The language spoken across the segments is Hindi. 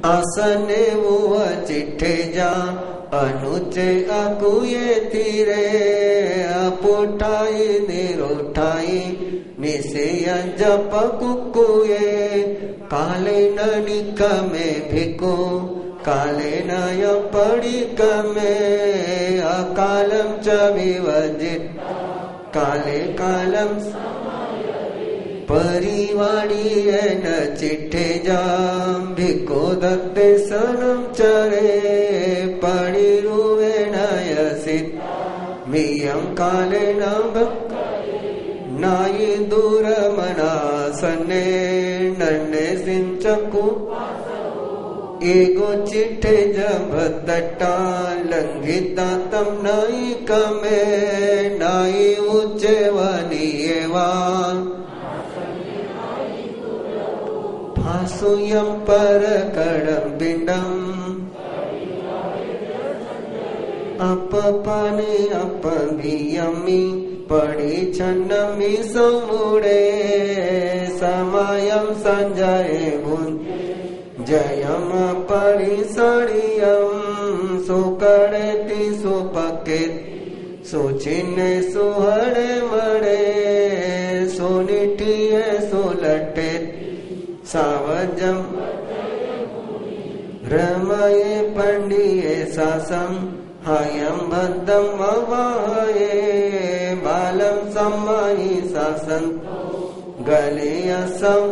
आसने वो चिट्ठे जा अनुचे अकुये तीरे अपुठाई निरुठाई निसेय जप कुकुये काले ननिक में भिको काले नय पड़िक में अकालम च विवजित काले कालम परिवाणी न चिट्ठे जाम भिको दत्ते सनम चरे पड़िरुवे नयसित मियं काले न नाई दूर मनासने नन्ने सिंचकु एगो चिट्ठे जब तट्टा लंघिता तम नाई कमे नाई उच्चे वनियेवा भासुयं पर कडम बिंडम अपपाने अपभियमि पड़ी छन्नमि समुड़े समायम संजय भुन जयम परिसरियम सुकड़ेति सुपकित सुचिन्ने सुहड़े मड़े सुनिठिये सुलटित सावजम रमये पंडिये सासम हयम भद्दम अवाये बालम सम्महि सासन गलेयसम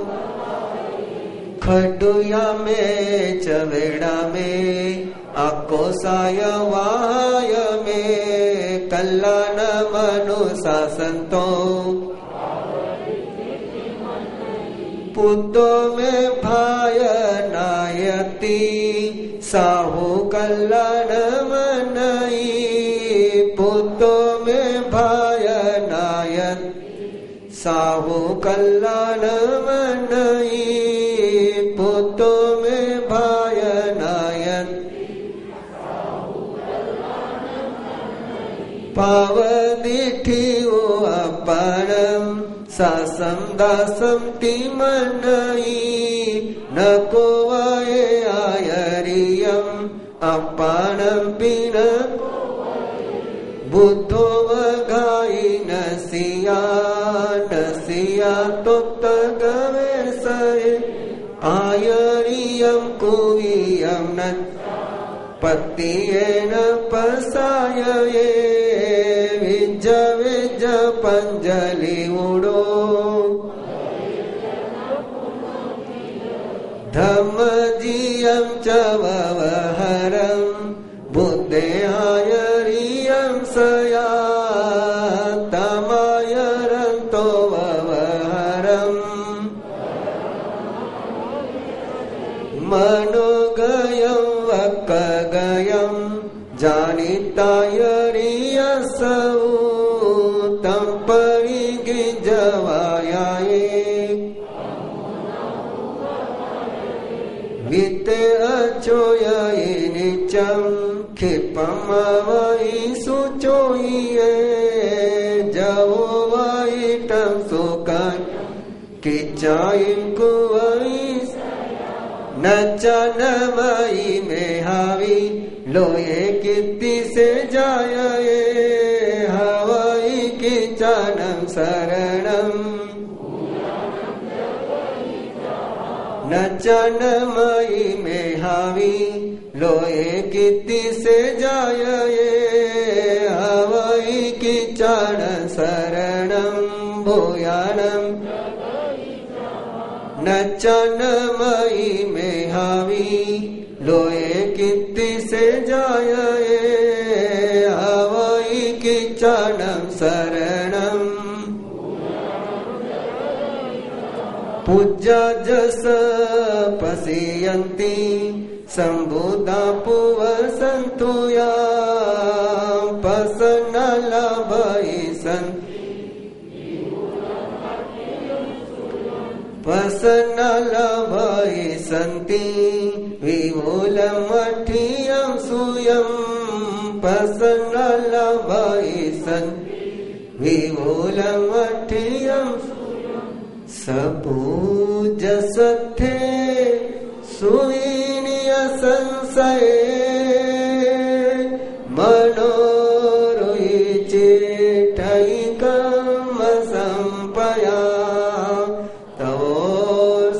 खडुया में चवेड़ा में आकोसाय वाय में कल्याण मनु सासंतो पुतो में भाय नायती साहु कल्याण मनई पुतो में भाय नायत साहु कल्याण मनई पुतो में भाय नायत पावदिठी अपरम सासम दासम तिमनई नको वये आयरियम अपरम पिन बुद्धो वगाई नसिया नसिया तुक्त गवे सये आयरियम कुवियम न पतियेन पसायये विज विज पंजलि उडो धम्मजियम च ववहरम बुद्धे आयरियम सया तमायरन्तो ववहरम मनोगयं वक्कगयं जानितायरियसौ तं परिगिजवायाये वित्ते अचोयये निचं क्षिपमवै सुचोये जवो वैटं सुकं किचायं कुवै नचनमयी मेहावी लोये कीर्ति से जाये हवई किचनम शरणम नचनमयी मेहावी लोये कीर्ति से जाये हवई किचन शरणम भूयानम नचनमयी मेहावी लोये कीर्ति से जाये हवई किचनम शरणम पूज्य जस पश्यन्ति संबुधा पुवसन्तुया पसनलभै सन्ति पसनलभै सन्ति विमूलमठियं सूयं पसनलभै सन्ति विमूलमठियं सपूज्य सत्थे सुविनिय संशय मनोरुचि ठैकम संपया तवो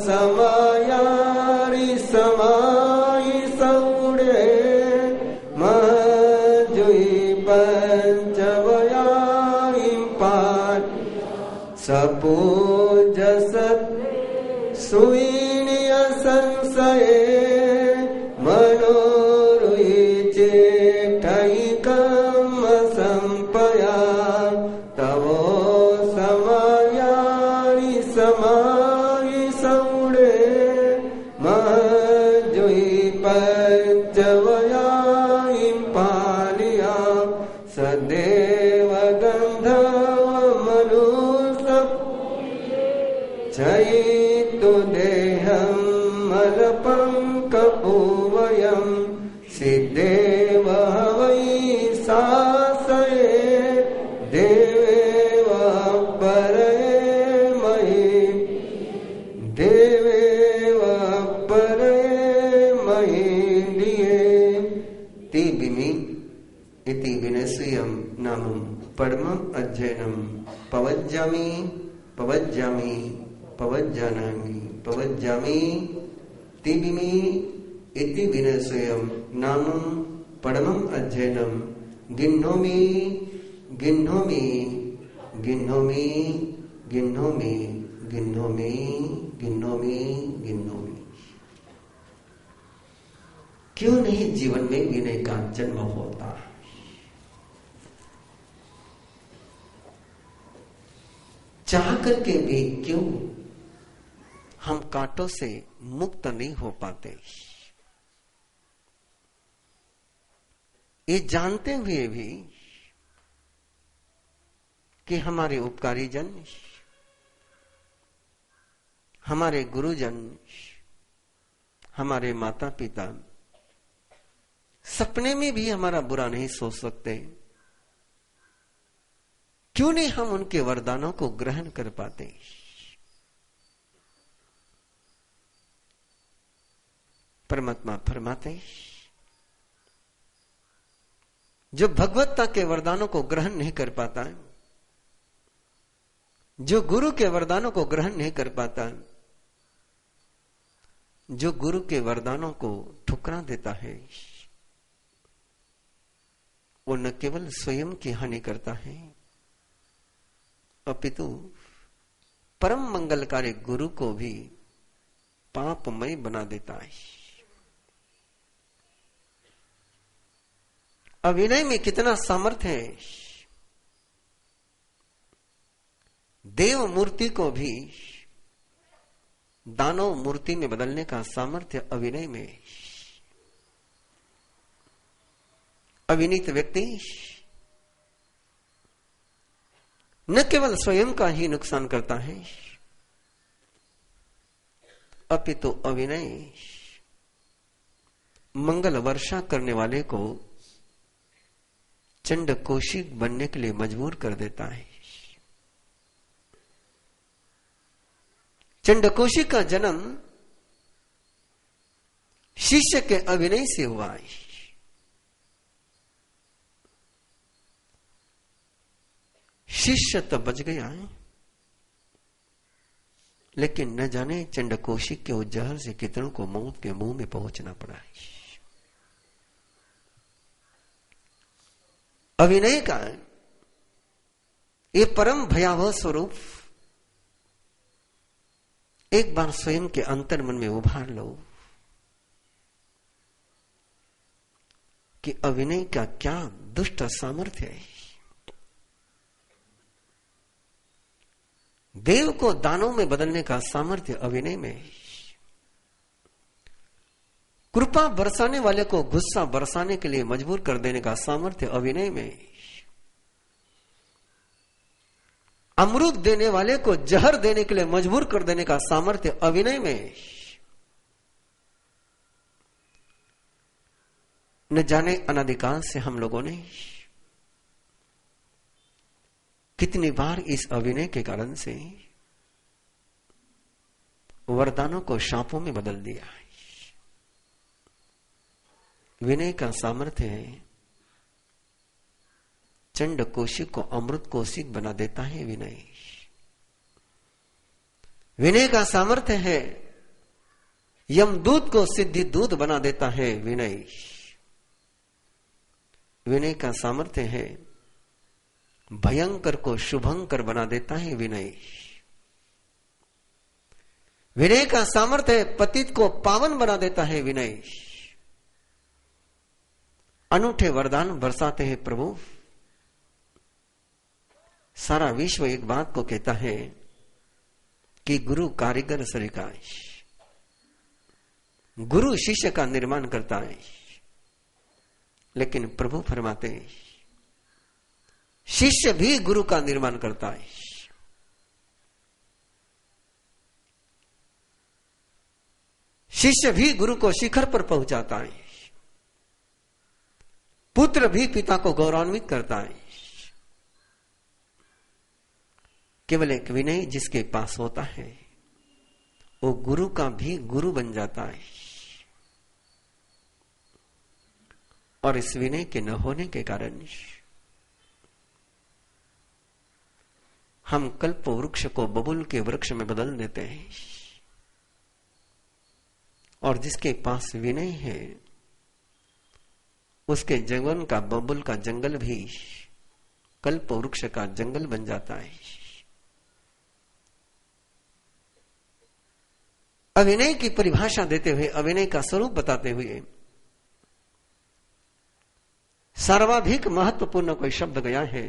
समायारि समायि सौड़े मजुई पंचवया इम्पाल सपूजसत सुईनिय संशय मनोरुचि ठैकम संपया तवो समायारि समायि सौड़े मजुई पंचवया इम्पालिया सदैव गंधव मनुसप चैतु देहं मलपं कपूवयं सिद्धेव वै सासये देव परये महि देवेव परये महि दिये तिबिमि इति विनश्यं नामं परमं अध्ययनं पवज्जामि पवज्जामि पवज्जानामि पवज्जामि तिबिमि इति विनश्यं नामं परमं अध्ययनं गिह्नोमि गिह्नोमि गिह्नोमि गिह्नोमि गिह्नोमि गिह्नोमि गिह्नोमि। क्यों नहीं जीवन में विनय का जन्म होता? चाह करके भी क्यों हम कांटों से मुक्त नहीं हो पाते? ये जानते हुए भी कि हमारे उपकारी जन, हमारे गुरुजन, हमारे माता पिता सपने में भी हमारा बुरा नहीं सोच सकते, क्यों नहीं हम उनके वरदानों को ग्रहण कर पाते? परमात्मा फरमाते, जो भगवत्ता के वरदानों को ग्रहण नहीं कर पाता, जो गुरु के वरदानों को ग्रहण नहीं कर पाता, जो गुरु के वरदानों को ठुकरा देता है, वो न केवल स्वयं की हानि करता है अपितु परम मंगलकारी गुरु को भी पापमय बना देता है। अभिनय में कितना सामर्थ्य है! देव मूर्ति को भी दानव मूर्ति में बदलने का सामर्थ्य अभिनय में। अविनीत व्यक्ति न केवल स्वयं का ही नुकसान करता है अपितु अविनय मंगल वर्षा करने वाले को चंड कौशिक बनने के लिए मजबूर कर देता है। चंड कौशिक का जन्म शिष्य के अभिनय से हुआ है। शिष्य तो बच गया है, लेकिन न जाने चंड कौशिक के उस जहर से कितनों को मौत के मुंह में पहुंचना पड़ा है। अभिनय का ये परम भयावह स्वरूप एक बार स्वयं के अंतर मन में उभार लो कि अभिनय का क्या दुष्ट सामर्थ्य है। देव को दानों में बदलने का सामर्थ्य अभिनय में है। कृपा बरसाने वाले को गुस्सा बरसाने के लिए मजबूर कर देने का सामर्थ्य अभिनय में है। अमृत देने वाले को जहर देने के लिए मजबूर कर देने का सामर्थ्य अभिनय में है। न जाने अनादिकाल से हम लोगों ने कितनी बार इस अभिनय के कारण से वरदानों को शापों में बदल दिया है। विनय का सामर्थ्य है, चंड कोशिक को अमृत कोशिक बना देता है विनय। विनय का सामर्थ्य है, यमदूत को सिद्धि दूत बना देता है विनय। विनय का सामर्थ्य है, भयंकर को शुभंकर बना देता है विनय। विनय का सामर्थ्य है, पतित को पावन बना देता है विनय। अनूठे वरदान बरसाते हैं प्रभु। सारा विश्व एक बात को कहता है कि गुरु कारीगर सरिकाश, गुरु शिष्य का निर्माण करता है। लेकिन प्रभु फरमाते हैं शिष्य भी गुरु का निर्माण करता है। शिष्य भी गुरु को शिखर पर पहुंचाता है। पुत्र भी पिता को गौरवान्वित करता है। केवल एक विनय जिसके पास होता है वो गुरु का भी गुरु बन जाता है। और इस विनय के न होने के कारण हम कल्प वृक्ष को बबुल के वृक्ष में बदल देते हैं। और जिसके पास विनय है उसके जीवन का बबुल का जंगल भी कल्प वृक्ष का जंगल बन जाता है। अविनय की परिभाषा देते हुए, अविनय का स्वरूप बताते हुए सर्वाधिक महत्वपूर्ण कोई शब्द गया है।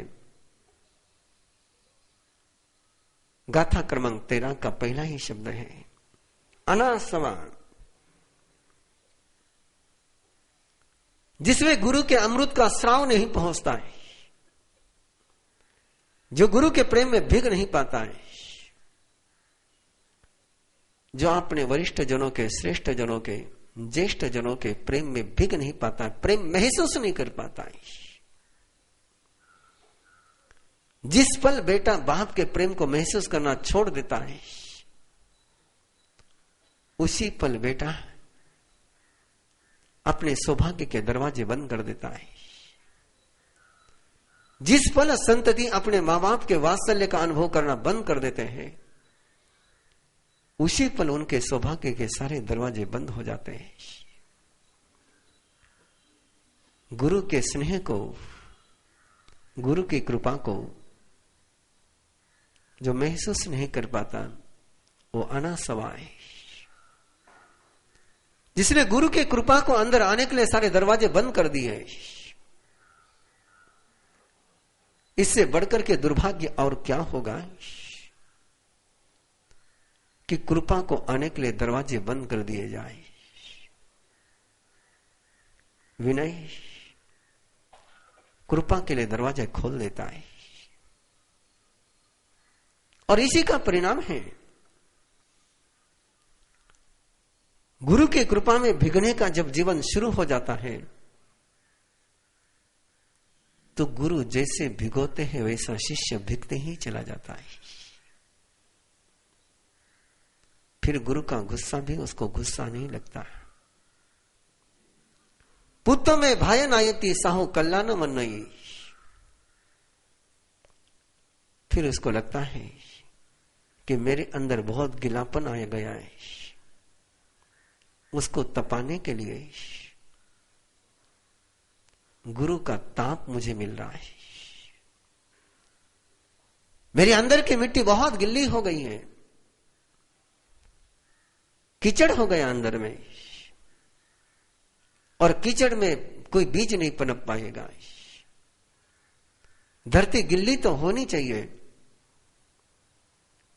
गाथा क्रमांक 13 का पहला ही शब्द है अनासवा, जिसमें गुरु के अमृत का स्राव नहीं पहुंचता है, जो गुरु के प्रेम में भीग नहीं पाता है, जो अपने वरिष्ठ जनों के, श्रेष्ठ जनों के, ज्येष्ठ जनों के प्रेम में भीग नहीं पाता है, प्रेम महसूस नहीं कर पाता है। जिस पल बेटा बाप के प्रेम को महसूस करना छोड़ देता है उसी पल बेटा अपने सौभाग्य के दरवाजे बंद कर देता है। जिस पल संतति अपने मां बाप के वात्सल्य का अनुभव करना बंद कर देते हैं उसी पल उनके सौभाग्य के सारे दरवाजे बंद हो जाते हैं। गुरु के स्नेह को, गुरु की कृपा को जो महसूस नहीं कर पाता वो अनासवा है। जिसने गुरु की कृपा को अंदर आने के लिए सारे दरवाजे बंद कर दिए, इससे बढ़कर के दुर्भाग्य और क्या होगा कि कृपा को आने के लिए दरवाजे बंद कर दिए जाए। विनय कृपा के लिए दरवाजे खोल देता है। और इसी का परिणाम है गुरु की कृपा में भिगने का जब जीवन शुरू हो जाता है तो गुरु जैसे भिगोते हैं वैसा शिष्य भिगते ही चला जाता है। फिर गुरु का गुस्सा भी उसको गुस्सा नहीं लगता। पुत्र में भाय नायती साहू कल्याण मन नहीं, फिर उसको लगता है कि मेरे अंदर बहुत गिलापन आ गया है, उसको तपाने के लिए गुरु का ताप मुझे मिल रहा है। मेरे अंदर की मिट्टी बहुत गिल्ली हो गई है, कीचड़ हो गया अंदर में, और कीचड़ में कोई बीज नहीं पनप पाएगा। धरती गिल्ली तो होनी चाहिए,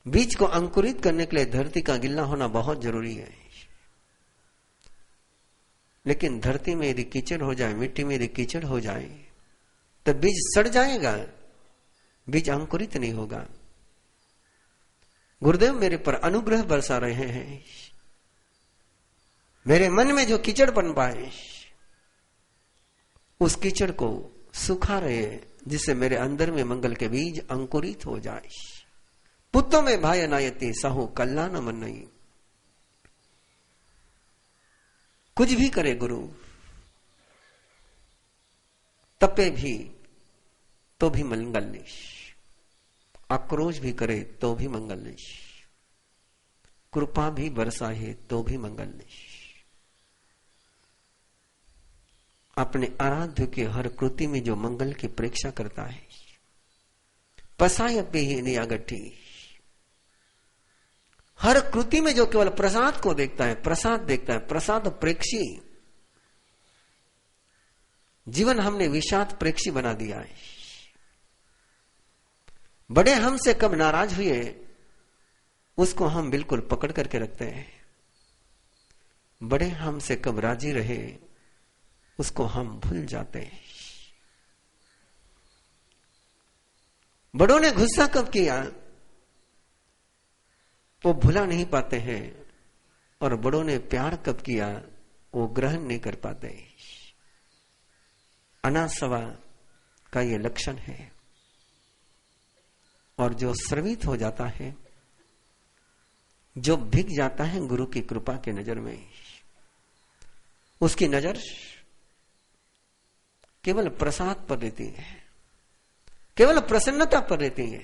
बीज को अंकुरित करने के लिए धरती का गिल्ला होना बहुत जरूरी है। लेकिन धरती में यदि कीचड़ हो जाए, मिट्टी में यदि कीचड़ हो जाए तो बीज सड़ जाएगा, बीज अंकुरित नहीं होगा। गुरुदेव मेरे पर अनुग्रह बरसा रहे हैं, मेरे मन में जो कीचड़ बन पाए उस कीचड़ को सुखा रहे हैं, जिससे मेरे अंदर में मंगल के बीज अंकुरित हो जाए। पुत्रों में भाय नायती साहू कल्याण मन नहीं। कुछ भी करे गुरु, तपे भी तो भी मंगल नहीं, आक्रोश भी करे तो भी मंगल नहीं, कृपा भी बरसाए तो भी मंगल नहीं। अपने आराध्य के हर कृति में जो मंगल की परीक्षा करता है, पसाय पे ही नियागठी, हर कृति में जो केवल प्रसाद को देखता है, प्रसाद देखता है, प्रसाद प्रेक्षी। जीवन हमने विषाद प्रेक्षी बना दिया है। बड़े हमसे कब नाराज हुए उसको हम बिल्कुल पकड़ करके रखते हैं, बड़े हमसे कब राजी रहे उसको हम भूल जाते हैं। बड़ों ने गुस्सा कब किया वो भुला नहीं पाते हैं, और बड़ों ने प्यार कब किया वो ग्रहण नहीं कर पाते। अनासवा का ये लक्षण है। और जो स्रवित हो जाता है, जो भीग जाता है गुरु की कृपा के नजर में, उसकी नजर केवल प्रसाद पर रहती है, केवल प्रसन्नता पर रहती है।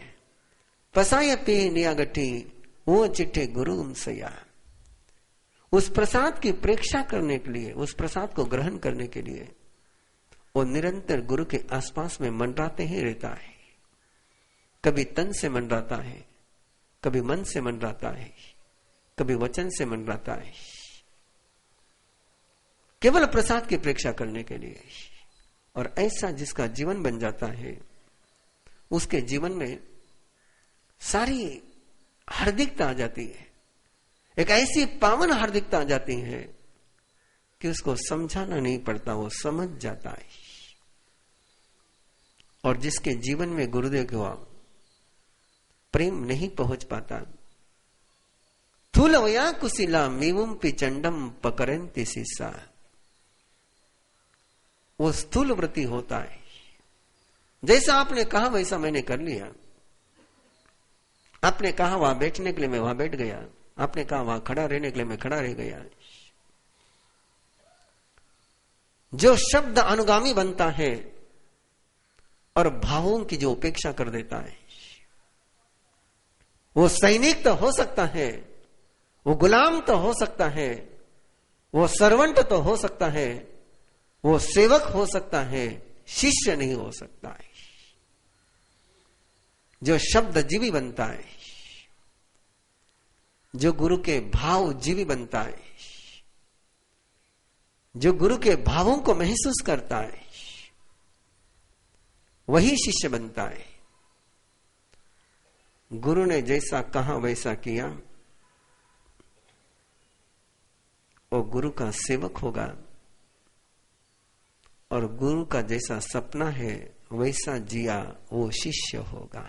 पसाय पे नियागठी वो चिट्ठे गुरु सया। उस प्रसाद की प्रेक्षा करने के लिए, उस प्रसाद को ग्रहण करने के लिए वो निरंतर गुरु के आसपास में मंडराते ही रहता है। कभी तन से मंडराता है, कभी मन से मंडराता है, कभी वचन से मंडराता है, केवल प्रसाद की प्रेक्षा करने के लिए। और ऐसा जिसका जीवन बन जाता है, उसके जीवन में सारी हार्दिकता आ जाती है, एक ऐसी पावन हार्दिकता आ जाती है कि उसको समझाना नहीं पड़ता, वो समझ जाता है। और जिसके जीवन में गुरुदेव को प्रेम नहीं पहुंच पाता, थूलवया कुशिला मीवुम पिचंडम पकरंति सीसा, वो स्थूल वृत्ति होता है। जैसा आपने कहा वैसा मैंने कर लिया, आपने कहा वहां बैठने के लिए मैं वहां बैठ गया, आपने कहा वहां खड़ा रहने के लिए मैं खड़ा रह गया। जो शब्द अनुगामी बनता है और भावों की जो उपेक्षा कर देता है, वो सैनिक तो हो सकता है, वो गुलाम तो हो सकता है, वो सर्वेंट तो हो सकता है, वो सेवक हो सकता है, शिष्य नहीं हो सकता है। जो शब्द जीवी बनता है, जो गुरु के भाव जीवी बनता है, जो गुरु के भावों को महसूस करता है, वही शिष्य बनता है। गुरु ने जैसा कहा वैसा किया, वो गुरु का सेवक होगा, और गुरु का जैसा सपना है वैसा जिया वो शिष्य होगा।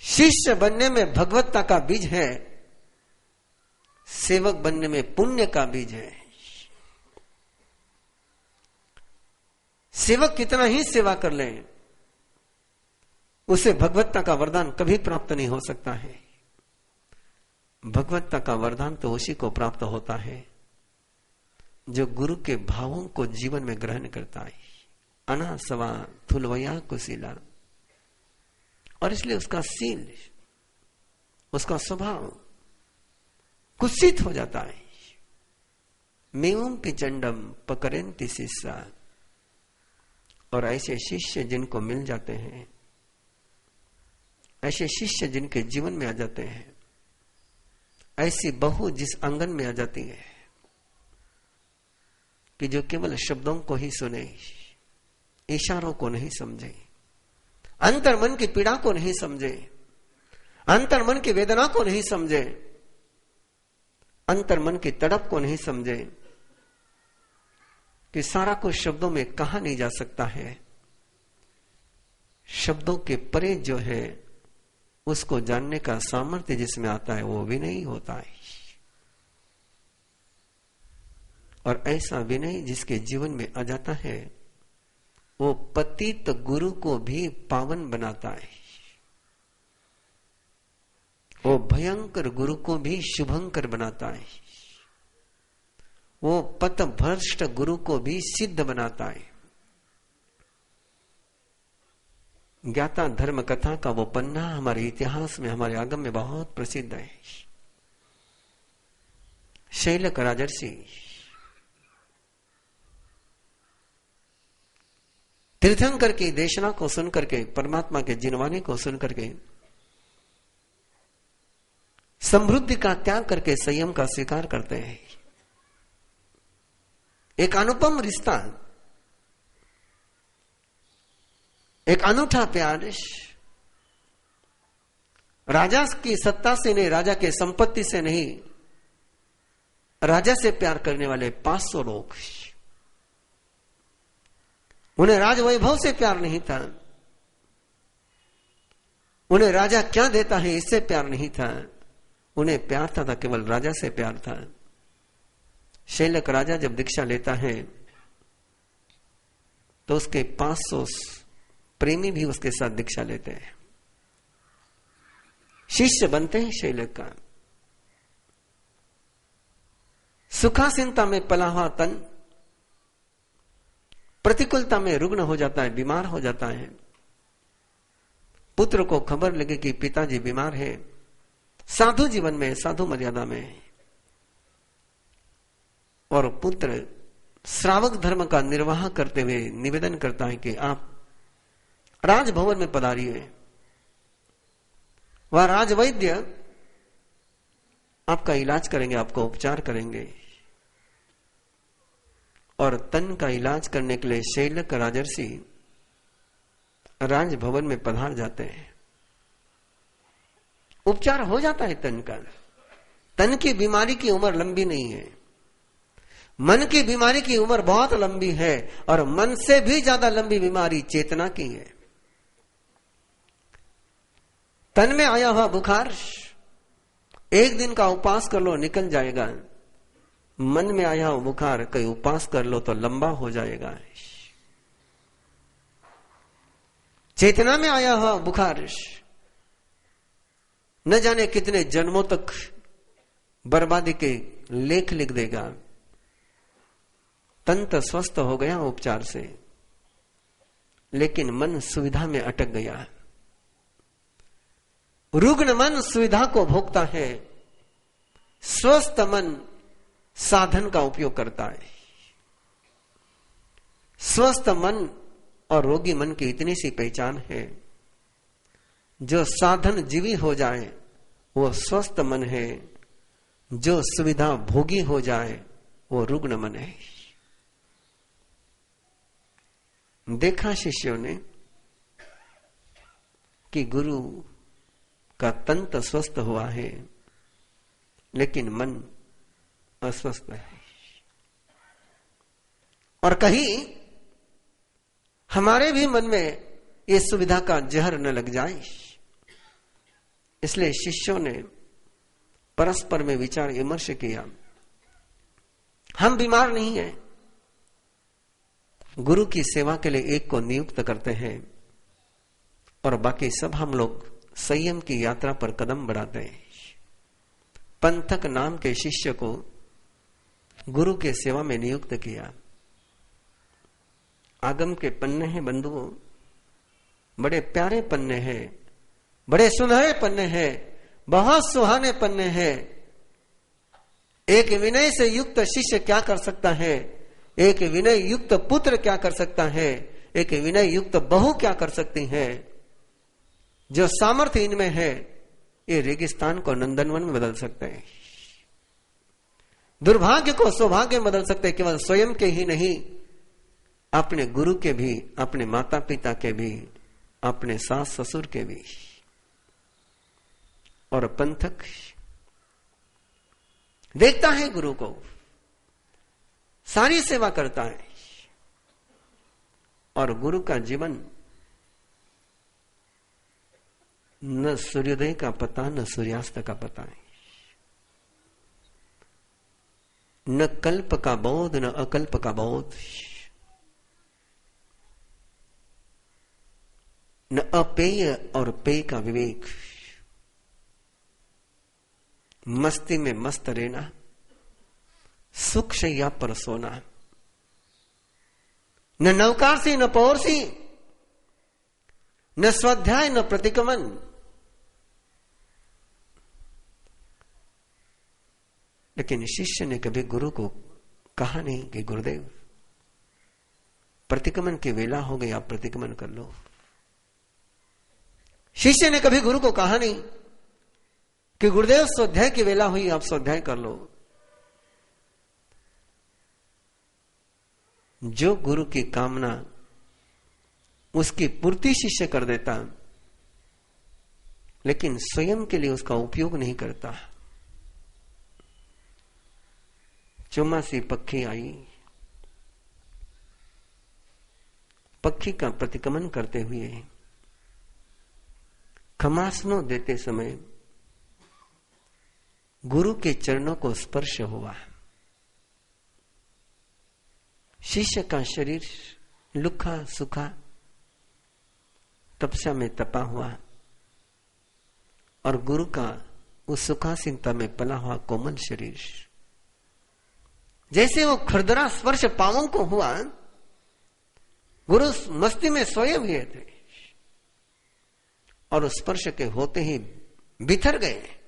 शिष्य बनने में भगवत्ता का बीज है, सेवक बनने में पुण्य का बीज है। सेवक कितना ही सेवा कर ले, उसे भगवत्ता का वरदान कभी प्राप्त नहीं हो सकता है। भगवत्ता का वरदान तो उसी को प्राप्त होता है जो गुरु के भावों को जीवन में ग्रहण करता है। अनासवा थुलवया कुशिला, और इसलिए उसका सील, उसका स्वभाव कुत्सित हो जाता है। मेवम पिचंडम पकरंति शिष्या, और ऐसे शिष्य जिनको मिल जाते हैं, ऐसे शिष्य जिनके जीवन में आ जाते हैं, ऐसी बहू जिस आंगन में आ जाती है कि जो केवल शब्दों को ही सुने, इशारों को नहीं समझे, अंतर मन की पीड़ा को नहीं समझे, अंतर मन की वेदना को नहीं समझे, अंतर मन की तड़प को नहीं समझे कि सारा कुछ शब्दों में कहा नहीं जा सकता है। शब्दों के परे जो है उसको जानने का सामर्थ्य जिसमें आता है वो विनयी होता है। और ऐसा विनय जिसके जीवन में आ जाता है वो पतित गुरु को भी पावन बनाता है, वो भयंकर गुरु को भी शुभंकर बनाता है, वो पथभ्रष्ट गुरु को भी सिद्ध बनाता है। ज्ञाता धर्म कथा का वो पन्ना हमारे इतिहास में, हमारे आगम में बहुत प्रसिद्ध है। शैलक राजर्षि तीर्थंकर की देशना को सुनकर के, परमात्मा के जिनवाने को सुनकर के, समृद्धि का त्याग करके संयम का स्वीकार करते हैं। एक अनुपम रिश्ता, एक अनूठा प्यार, राजा की सत्ता से नहीं, राजा के संपत्ति से नहीं, राजा से प्यार करने वाले 500 लोग। उन्हें राजवैभव से प्यार नहीं था, उन्हें राजा क्या देता है इससे प्यार नहीं था, उन्हें प्यार था केवल राजा से प्यार था। शैलक राजा जब दीक्षा लेता है तो उसके 500 प्रेमी भी उसके साथ दीक्षा लेते हैं, शिष्य बनते हैं शैलक का। सुखासीनता में पला हुआ तन प्रतिकूलता में रुग्ण हो जाता है, बीमार हो जाता है। पुत्र को खबर लगे कि पिताजी बीमार है, साधु जीवन में, साधु मर्यादा में, और पुत्र श्रावक धर्म का निर्वाह करते हुए निवेदन करता है कि आप राजभवन में पधारिए, वह राजवैद्य आपका इलाज करेंगे, आपको उपचार करेंगे। और तन का इलाज करने के लिए शैलक राजर्षि राजभवन में पधार जाते हैं। उपचार हो जाता है तन का। तन की बीमारी की उम्र लंबी नहीं है, मन की बीमारी की उम्र बहुत लंबी है, और मन से भी ज्यादा लंबी बीमारी चेतना की है। तन में आया हुआ बुखार एक दिन का उपवास कर लो निकल जाएगा, मन में आया हुआ बुखार कई उपवास कर लो तो लंबा हो जाएगा। चेतना में आया हुआ बुखार न जाने कितने जन्मों तक बर्बादी के लेख लिख देगा। तंत्र स्वस्थ हो गया उपचार से, लेकिन मन सुविधा में अटक गया। रुग्ण मन सुविधा को भोगता है, स्वस्थ मन साधन का उपयोग करता है। स्वस्थ मन और रोगी मन की इतनी सी पहचान है, जो साधन जीवी हो जाए वो स्वस्थ मन है, जो सुविधा भोगी हो जाए वो रुग्ण मन है। देखा शिष्यों ने कि गुरु का तंत्र स्वस्थ हुआ है, लेकिन मन अस्वस्थ है। और कहीं हमारे भी मन में ये सुविधा का जहर न लग जाए, इसलिए शिष्यों ने परस्पर में विचार विमर्श किया। हम बीमार नहीं हैं, गुरु की सेवा के लिए एक को नियुक्त करते हैं और बाकी सब हम लोग संयम की यात्रा पर कदम बढ़ाते हैं। पंथक नाम के शिष्य को गुरु के सेवा में नियुक्त किया। आगम के पन्ने हैं बंधुओं, बड़े प्यारे पन्ने हैं, बड़े सुनहरे पन्ने हैं, बहुत सुहाने पन्ने हैं। एक विनय से युक्त शिष्य क्या कर सकता है, एक विनय युक्त पुत्र क्या कर सकता है, एक विनय युक्त बहू क्या कर सकती है। जो सामर्थ्य इनमें है, ये रेगिस्तान को नंदनवन में बदल सकते हैं, दुर्भाग्य को सौभाग्य में बदल सकते हैं। केवल स्वयं के ही नहीं, अपने गुरु के भी, अपने माता पिता के भी, अपने सास ससुर के भी। और पंथक देखता है गुरु को, सारी सेवा करता है, और गुरु का जीवन न सूर्योदय का पता न सूर्यास्त का पता है, न कल्प का बोध न अकल्प का बोध, न अपेय और पेय का विवेक। मस्ती में मस्त रहना, सुख शैया पर सोना, न नवकारसी न पौरसी, न स्वाध्याय न प्रतिक्रमण। लेकिन शिष्य ने कभी गुरु को कहा नहीं कि गुरुदेव प्रतिक्रमण की वेला हो गई, आप प्रतिक्रमण कर लो। शिष्य ने कभी गुरु को कहा नहीं कि गुरुदेव स्वाध्याय की वेला हुई, आप स्वाध्याय कर लो। जो गुरु की कामना उसकी पूर्ति शिष्य कर देता, लेकिन स्वयं के लिए उसका उपयोग नहीं करता। चौमासी पक्षी आई, पक्षी का प्रतिक्रमण करते हुए खमासनो देते समय गुरु के चरणों को स्पर्श हुआ। शिष्य का शरीर लुखा सुखा तपस्या में तपा हुआ और गुरु का उस सुखासीनता में पला हुआ कोमल शरीर, जैसे वो खुरदरा स्पर्श पावों को हुआ, गुरु मस्ती में सोए हुए थे और उस स्पर्श के होते ही बिखर गए।